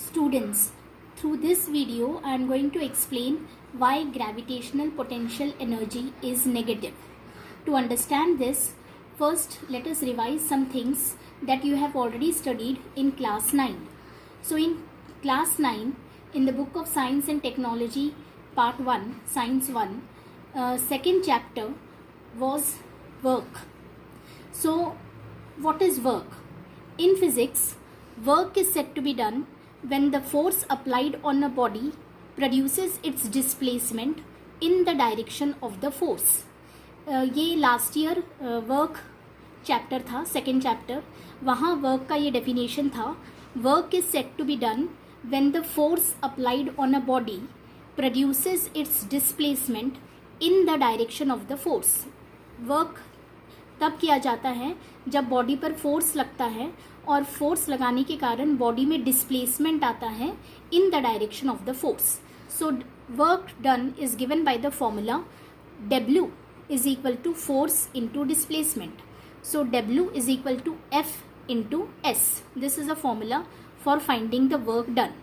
Students, through this video I am going to explain why gravitational potential energy is negative. To understand this, first let us revise some things that you have already studied in class 9. So in class 9, in the book of Science and Technology part 1, Science 1, second chapter was work. So what is work? In physics, work is said to be done when the force applied on a body produces its displacement in the direction of the force. ये last year work chapter था, second chapter, वहाँ work का ये definition था. Work is said to be done when the force applied on a body produces its displacement in the direction of the force. Work तब किया जाता है जब बॉडी पर फोर्स लगता है और फोर्स लगाने के कारण बॉडी में डिस्प्लेसमेंट आता है in the direction of the force. So work done is given by the formula W is equal to force into displacement. So W is equal to F into S. This is a formula for finding the work done.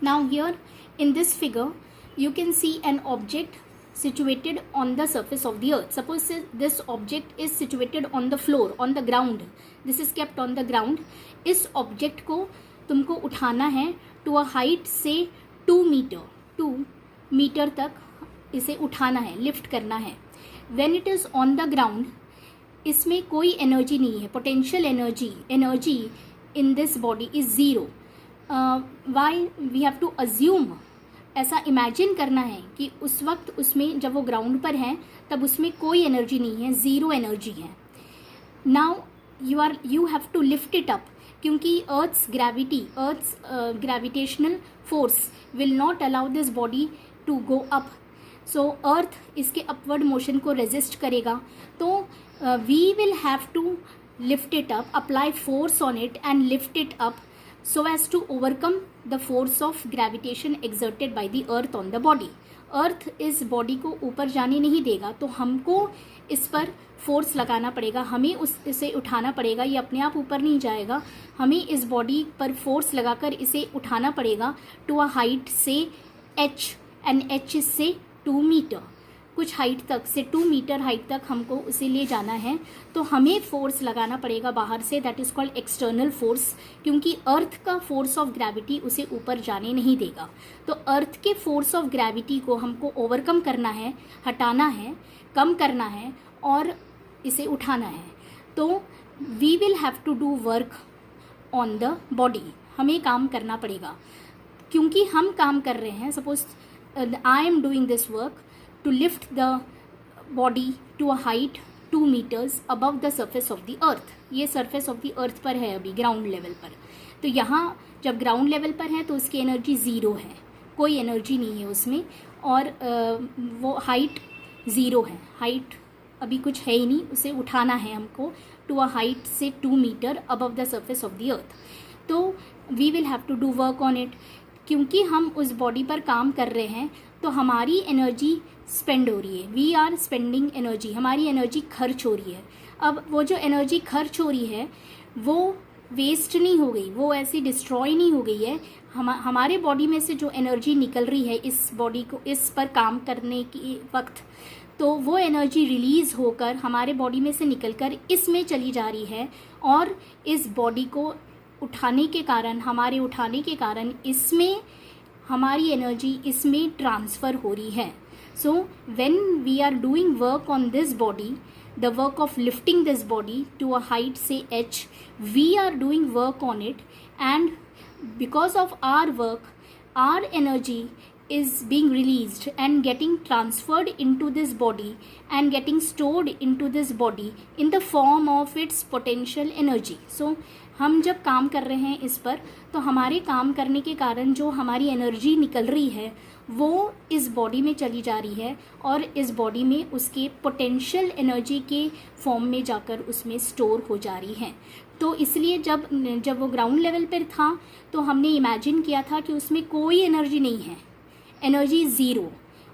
Now here in this figure you can see an object situated on the surface of the earth. Suppose this object is situated on the floor, on the ground. This is kept on the ground. इस object को तुमको उठाना है to a height से 2 metre तक इसे उठाना है, लिफ्ट करना है. When it is on the ground, इसमें कोई एनर्जी नहीं है. Potential energy in this body is zero. Why we have to assume, ऐसा इमेजिन करना है कि उस वक्त उसमें जब वो ग्राउंड पर है तब उसमें कोई एनर्जी नहीं है, ज़ीरो एनर्जी है. Now you have to lift it up, क्योंकि earth's gravitational force will not allow this body to go up. So earth इसके अपवर्ड मोशन को रेजिस्ट करेगा. तो we will have to lift it up, apply force on it and lift it up so as to overcome the force of gravitation exerted by the earth on the body. अर्थ इस body को ऊपर जाने नहीं देगा, तो हमको इस पर फोर्स लगाना पड़ेगा, हमें इसे उठाना पड़ेगा. ये अपने आप ऊपर नहीं जाएगा, हमें इस बॉडी पर फोर्स लगाकर इसे उठाना पड़ेगा टू अ हाइट से h, एंड h से 2 मीटर. कुछ हाइट तक से 2 मीटर हाइट तक हमको उसे ले जाना है, तो हमें फोर्स लगाना पड़ेगा बाहर से. That is called external force, क्योंकि अर्थ का फोर्स ऑफ ग्रेविटी उसे ऊपर जाने नहीं देगा. तो अर्थ के फोर्स ऑफ ग्रेविटी को हमको ओवरकम करना है, हटाना है, कम करना है और इसे उठाना है. तो we will have to do work on the body. हमें काम करना पड़ेगा, क्योंकि हम काम कर रहे हैं. Suppose I am doing this work to lift the body to a height 2 meters above the surface of the earth. ये surface of the earth पर है अभी ग्राउंड लेवल पर. तो यहाँ जब ग्राउंड लेवल पर है तो उसकी एनर्जी ज़ीरो है, कोई एनर्जी नहीं है उसमें, और वो हाइट ज़ीरो है. हाइट अभी कुछ है ही नहीं, उसे उठाना है हमको टू अ हाइट से 2 metre above the surface of the earth. तो we will have to do work on it. क्योंकि हम उस बॉडी पर काम कर रहे हैं तो हमारी एनर्जी स्पेंड हो रही है. वी आर स्पेंडिंग एनर्जी, हमारी एनर्जी खर्च हो रही है. अब वो जो एनर्जी खर्च हो रही है वो वेस्ट नहीं हो गई, वो ऐसी डिस्ट्रॉय नहीं हो गई है. हमारे बॉडी में से जो एनर्जी निकल रही है इस बॉडी को, इस पर काम करने के वक्त, तो वो एनर्जी रिलीज़ होकर हमारे बॉडी में से निकलकर इसमें चली जा रही है, और इस बॉडी को उठाने के कारण, हमारे उठाने के कारण इसमें हमारी एनर्जी इसमें ट्रांसफ़र हो रही है. So when we are doing work on this body, the work of lifting this body to a height say h, we are doing work on it, and because of our work, our energy is being released and getting transferred into this body and getting stored into this body in the form of its potential energy. So हम जब काम कर रहे हैं इस पर, तो हमारे काम करने के कारण जो हमारी एनर्जी निकल रही है वो इस बॉडी में चली जा रही है, और इस बॉडी में उसके पोटेंशियल एनर्जी के फॉर्म में जाकर उसमें स्टोर हो जा रही है. तो इसलिए जब वो ग्राउंड लेवल पर था तो हमने इमेजिन किया था कि उसमें कोई एनर्जी नहीं है, एनर्जी ज़ीरो,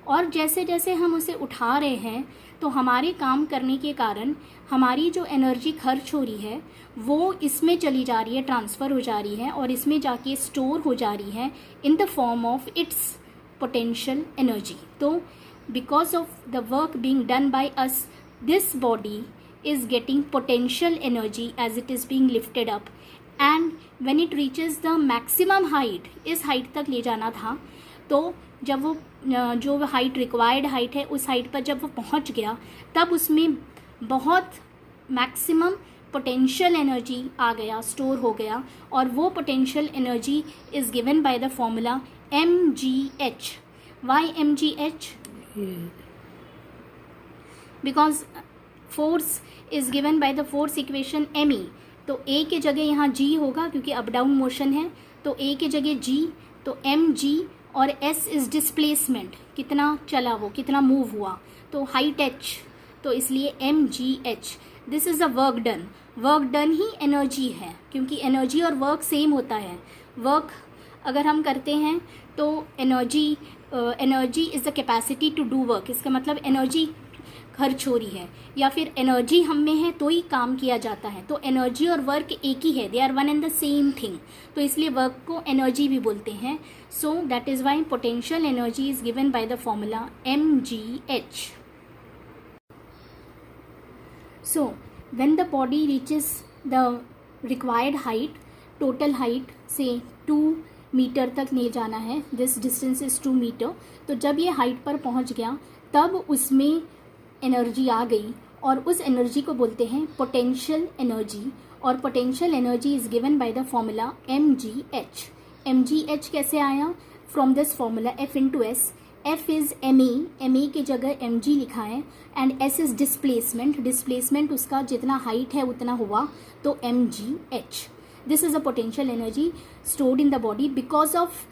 और जैसे जैसे हम उसे उठा रहे हैं तो हमारे काम करने के कारण हमारी जो एनर्जी खर्च हो रही है वो इसमें चली जा रही है, ट्रांसफ़र हो जा रही है और इसमें जाके स्टोर हो जा रही है in the form of its potential energy. तो because of the work being done by us, this body is getting potential energy as it is being lifted up, and when it reaches the maximum height, इस height तक ले जाना था, तो जब वो जो हाइट रिक्वायर्ड हाइट है उस हाइट पर जब वो पहुंच गया तब उसमें बहुत मैक्सिमम पोटेंशियल एनर्जी आ गया, स्टोर हो गया. और वो potential energy is given by the formula mgh. Why mgh? Because force is given by the force equation me. तो a के जगह यहाँ g होगा क्योंकि अप डाउन मोशन है, तो a के जगह g, तो mg, और s इज़ डिस्प्लेसमेंट, कितना चला वो, कितना मूव हुआ, तो हाइट h, तो इसलिए mgh. This is a work done. Work done he energy है क्योंकि एनर्जी और वर्क सेम होता है. वर्क अगर हम करते हैं तो energy is the capacity to do work. इसका मतलब एनर्जी खर्च हो रही है या फिर एनर्जी हम में है तो ही काम किया जाता है. तो एनर्जी और वर्क एक ही है, they are one and the same thing. तो इसलिए वर्क को एनर्जी भी बोलते हैं. So that is why potential energy is given by the formula mgh. So when the body reaches the required height, total height से 2 metre तक ले जाना है, दिस डिस्टेंस इज़ 2 मीटर. तो जब ये हाइट पर पहुंच गया तब उसमें एनर्जी आ गई और उस एनर्जी को बोलते हैं पोटेंशियल एनर्जी. और potential energy is given by the formula mgh. mgh कैसे आया? From this formula F into S. F is ma की जगह mg लिखा है, and S is displacement. Displacement उसका जितना हाइट है उतना हुआ, तो mgh. This is a potential energy stored in the body because of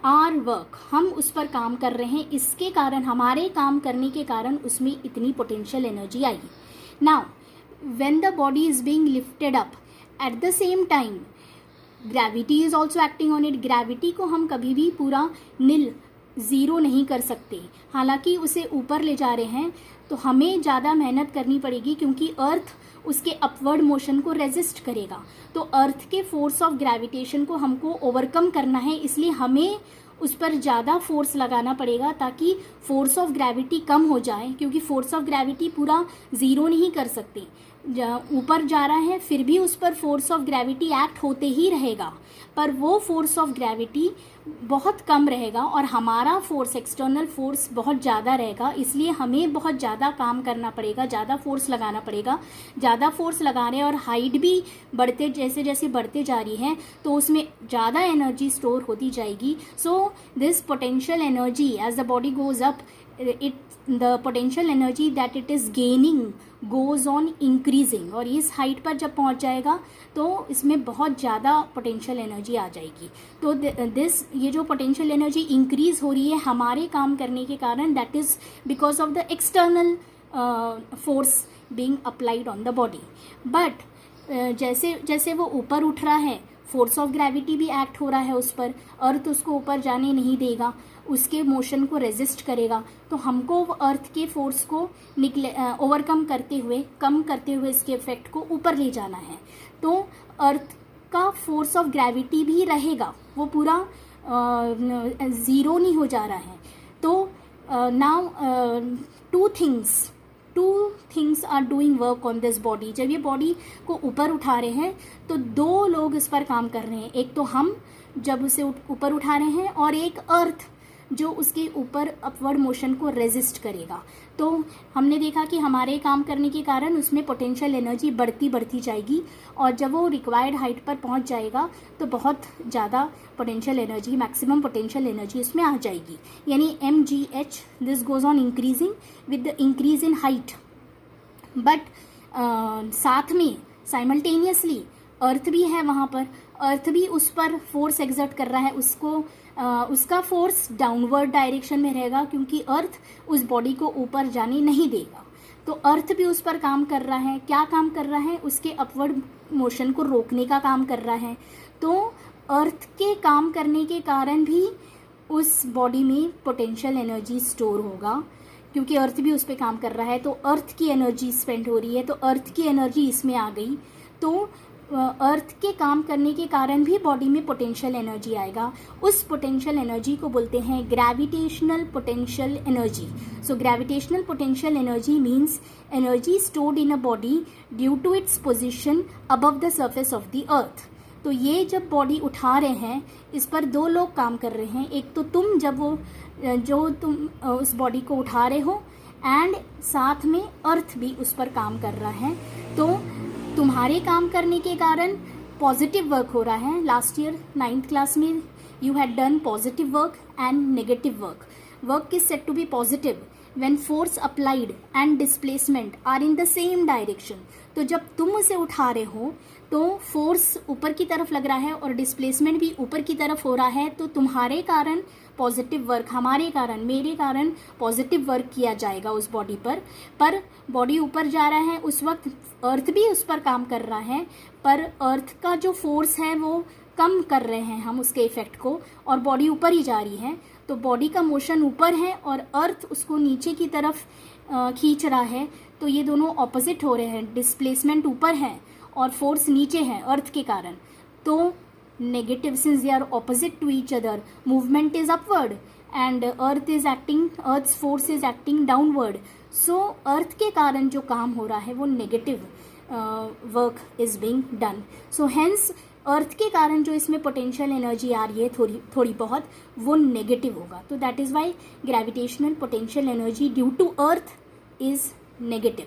our work. हम उस पर काम कर रहे हैं, इसके कारण, हमारे काम करने के कारण उसमें इतनी potential energy I. Now when the body is being lifted up, at the same time gravity is also acting on it. Gravity को हम कभी भी पूरा नील, ज़ीरो नहीं कर सकते. हालांकि उसे ऊपर ले जा रहे हैं तो हमें ज़्यादा मेहनत करनी पड़ेगी क्योंकि अर्थ उसके अपवर्ड मोशन को रेजिस्ट करेगा. तो अर्थ के फोर्स ऑफ ग्रेविटेशन को हमको ओवरकम करना है, इसलिए हमें उस पर ज़्यादा फोर्स लगाना पड़ेगा ताकि फोर्स ऑफ ग्रेविटी कम हो जाए. क्योंकि फोर्स ऑफ ग्रेविटी पूरा ज़ीरो नहीं कर सकते. ऊपर जा रहा है फिर भी उस पर फोर्स ऑफ ग्रेविटी एक्ट होते ही रहेगा, पर वो फोर्स ऑफ ग्रेविटी बहुत कम रहेगा और हमारा फोर्स, एक्सटर्नल फोर्स बहुत ज़्यादा रहेगा. इसलिए हमें बहुत ज़्यादा काम करना पड़ेगा, ज़्यादा फोर्स लगाना पड़ेगा. ज़्यादा फोर्स लगा रहे हैं और हाइट भी बढ़ते, जैसे जैसे बढ़ते जा रही है तो उसमें ज़्यादा एनर्जी स्टोर होती जाएगी. So this potential energy as the body goes up, the potential energy that it is gaining goes on increasing. और इस हाइट पर जब पहुंच जाएगा तो इसमें बहुत ज़्यादा पोटेंशियल एनर्जी आ जाएगी. तो ये जो पोटेंशियल एनर्जी इंक्रीज हो रही है हमारे काम करने के कारण, that is because of the external force being applied on the body. But जैसे जैसे वो ऊपर उठ रहा है, फोर्स ऑफ ग्रेविटी भी एक्ट हो रहा है उस पर. अर्थ उसको ऊपर जाने नहीं देगा, उसके मोशन को रेजिस्ट करेगा. तो हमको अर्थ के फोर्स को ओवरकम करते हुए, कम करते हुए इसके इफेक्ट को ऊपर ले जाना है. तो अर्थ का फोर्स ऑफ ग्रेविटी भी रहेगा, वो पूरा ज़ीरो नहीं हो जा रहा है. तो now two things are doing work on this body. जब ये बॉडी को ऊपर उठा रहे हैं तो 2 लोग इस पर काम कर रहे हैं. एक तो हम जब उसे ऊपर उठा रहे हैं और एक अर्थ जो उसके ऊपर अपवर्ड मोशन को रेजिस्ट करेगा. तो हमने देखा कि हमारे काम करने के कारण उसमें पोटेंशियल एनर्जी बढ़ती जाएगी और जब वो रिक्वायर्ड हाइट पर पहुंच जाएगा तो बहुत ज़्यादा potential energy, maximum potential energy उसमें आ जाएगी. यानी mgh, this goes on increasing with the increase in height. But साथ में साइमल्टेनियसली अर्थ भी है वहाँ पर. अर्थ भी उस पर फोर्स एक्सर्ट कर रहा है, उसका फोर्स डाउनवर्ड डायरेक्शन में रहेगा क्योंकि अर्थ उस बॉडी को ऊपर जाने नहीं देगा. तो अर्थ भी उस पर काम कर रहा है. क्या काम कर रहा है? उसके अपवर्ड मोशन को रोकने का काम कर रहा है. तो अर्थ के काम करने के कारण भी उस बॉडी में पोटेंशियल एनर्जी स्टोर होगा, क्योंकि अर्थ भी उस पर काम कर रहा है, तो अर्थ की एनर्जी स्पेंड हो रही है, तो अर्थ की एनर्जी इसमें आ गई, तो अर्थ के काम करने के कारण भी बॉडी में पोटेंशियल एनर्जी आएगा। उस पोटेंशियल एनर्जी को बोलते हैं gravitational potential energy. So gravitational potential energy means energy stored in a body due to its position above the surface of the earth. तो ये जब बॉडी उठा रहे हैं, इस पर दो लोग काम कर रहे हैं, एक तो तुम जो तुम उस बॉडी को उठा रहे हो, एंड साथ में अर्थ भी उस पर काम कर रहा है। तो तुम्हारे काम करने के कारण पॉजिटिव वर्क हो रहा है। लास्ट ईयर 9th क्लास में you had done positive work and negative work. Work is said to be positive when force applied and displacement are in the same direction. तो जब तुम उसे उठा रहे हो तो फोर्स ऊपर की तरफ लग रहा है और डिस्प्लेसमेंट भी ऊपर की तरफ हो रहा है, तो तुम्हारे कारण पॉजिटिव वर्क, हमारे कारण, मेरे कारण पॉजिटिव वर्क किया जाएगा उस बॉडी पर बॉडी ऊपर जा रहा है, उस वक्त अर्थ भी उस पर काम कर रहा है, पर अर्थ का जो फोर्स है वो कम कर रहे हैं हम उसके इफेक्ट को, और बॉडी ऊपर ही जा रही है। तो बॉडी का मोशन ऊपर है और अर्थ उसको नीचे की तरफ खींच रहा है, तो ये दोनों ऑपोजिट हो रहे हैं। डिस्प्लेसमेंट ऊपर है और फोर्स नीचे है अर्थ के कारण, तो negative, since they are opposite to each other, movement is upward and earth's force is acting downward. So earth के कारण जो काम हो रहा है वो negative work is being done. So hence earth के कारण जो इसमें पोटेंशियल एनर्जी आ रही है थोड़ी बहुत, वो नेगेटिव होगा। तो that is why gravitational potential energy due to earth is negative.